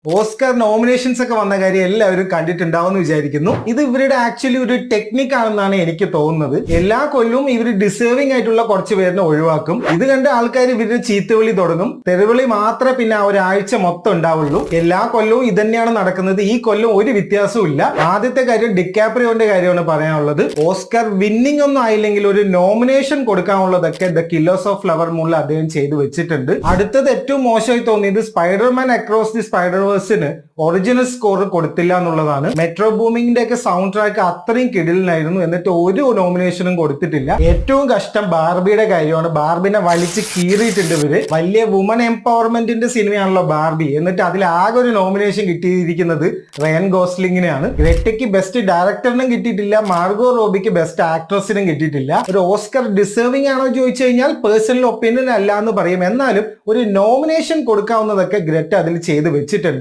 Oscar nominations ഒക്കെ വന്ന കാര്യം എല്ലാവരും കണ്ടിട്ടുണ്ടാവും എന്ന് വിചാരിക്കുന്നു. ഇത് ഇവരുടെ ആക്ച്വലി ഒരു ടെക്നിക് ആണെന്നാണ് എനിക്ക് തോന്നുന്നത്. എല്ലാ കൊല്ലവും ഇവർ ഡിസേർവിംഗ് ആയിട്ടുള്ള കുറച്ച് പേരിനെ ഒഴിവാക്കും. ഇത് കണ്ട് ആൾക്കാർ ഇവരുടെ ചീത്തവിളി തുടങ്ങും. തെരുവിളി മാത്രമേ പിന്നെ ആ ഒരാഴ്ച മൊത്തം ഉണ്ടാവുള്ളൂ. എല്ലാ കൊല്ലവും ഇതന്നെയാണ് നടക്കുന്നത്. ഈ കൊല്ലം ഒരു വ്യത്യാസവും ഇല്ല. ആദ്യത്തെ കാര്യം ഡിക്കാപ്രിയോന്റെ കാര്യമാണ് പറയാനുള്ളത്. ഓസ്കാർ വിന്നിംഗ് ഒന്നും ആയില്ലെങ്കിൽ ഒരു നോമിനേഷൻ കൊടുക്കാനുള്ളതൊക്കെ ദ കില്ലേഴ്സ് ഓഫ് ഫ്ലവർ മൂണിൽ അദ്ദേഹം ചെയ്തു വെച്ചിട്ടുണ്ട്. അടുത്തത് ഏറ്റവും മോശമായി തോന്നിയത് spiderman across the spider original score കൊടുത്തില്ല എന്നുള്ളതാണ്. മെട്രോ ബൂമിങ്ങിന്റെ ഒക്കെ സൗണ്ട് ട്രാക്ക് അത്രയും കിടിലനായിരുന്നു, എന്നിട്ട് ഒരു നോമിനേഷനും കൊടുത്തിട്ടില്ല. ഏറ്റവും കഷ്ടം ബാർബിയുടെ കാര്യമാണ്. ബാർബിനെ വലിച്ച് കീറിയിട്ടുണ്ട് ഇവര്. വലിയ വുമൺ എംപവർമെന്റിന്റെ സിനിമയാണല്ലോ ബാർബി, എന്നിട്ട് അതിൽ ആകെ ഒരു നോമിനേഷൻ കിട്ടിയിരിക്കുന്നത് റയൻ ഗോസ്ലിംഗിനാണ്. ഗ്രെറ്റയ്ക്ക് ബെസ്റ്റ് ഡയറക്ടറിനും കിട്ടിയിട്ടില്ല, മാർഗോ റോബിക്ക് ബെസ്റ്റ് ആക്ട്രസിനും കിട്ടിയിട്ടില്ല. ഒരു ഓസ്കർ ഡിസേർവിംഗ് ആണോ ചോദിച്ചു കഴിഞ്ഞാൽ പേഴ്സണൽ ഒപ്പീനിയൻ അല്ല എന്ന് പറയും. എന്നാലും ഒരു നോമിനേഷൻ കൊടുക്കാവുന്നതൊക്കെ ഗ്രെറ്റ അതിൽ ചെയ്ത് വെച്ചിട്ടുണ്ട്.